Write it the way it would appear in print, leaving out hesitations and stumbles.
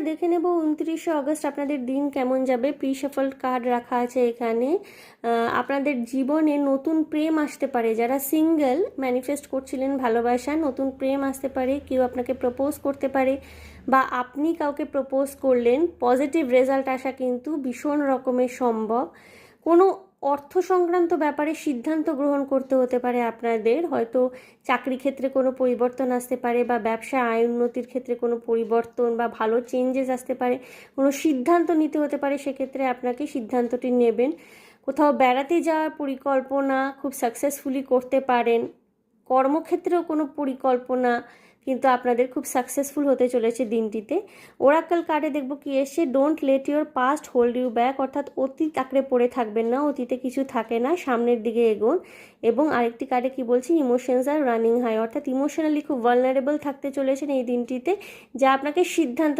দেখে নেব 29শে অগস্ট আপনাদের দিন কেমন যাবে। প্রি শাফলড কার্ড রাখা আছে এখানে। আপনাদের জীবনে নতুন প্রেম আসতে পারে। যারা সিঙ্গেল ম্যানিফেস্ট করছিলেন ভালোবাসা, নতুন প্রেম আসতে পারে, কেউ আপনাকে প্রপোজ করতে পারে বা আপনি কাউকে প্রপোজ করলেন। পজিটিভ রেজাল্ট আসা কিন্তু ভীষণ রকমের সম্ভব। কোনো অর্থ সংক্রান্ত ব্যাপারে সিদ্ধান্ত গ্রহণ করতে হতে পারে আপনাদের। হয়তো চাকরি ক্ষেত্রে কোনো পরিবর্তন আসতে পারে বা ব্যবসা আয় উন্নতির ক্ষেত্রে কোনো পরিবর্তন বা ভালো চেঞ্জেস আসতে পারে, কোনো সিদ্ধান্ত নিতে হতে পারে, সেক্ষেত্রে আপনাকে সিদ্ধান্তটি নেবেন। কোথাও বেড়াতে যাওয়ার পরিকল্পনা খুব সাকসেসফুলি করতে পারেন। কর্মক্ষেত্রেও কোনো পরিকল্পনা কিন্তু আপনাদের খুব সাকসেসফুল হতে চলেছে দিনটিতে। ওরাকল কার্ডে দেখব কি এসছে, don't let your past hold you back, অর্থাৎ অতীত আঁকড়ে পড়ে থাকবেন না, অতীতে কিছু থাকে না, সামনের দিকে এগোন। এবং আরেকটি কার্ডে কি বলছি, ইমোশনস আর রানিং হাই, অর্থাৎ ইমোশনালি খুব ভালনারেবল থাকতে চলেছেন এই দিনটিতে, যা আপনাকে সিদ্ধান্ত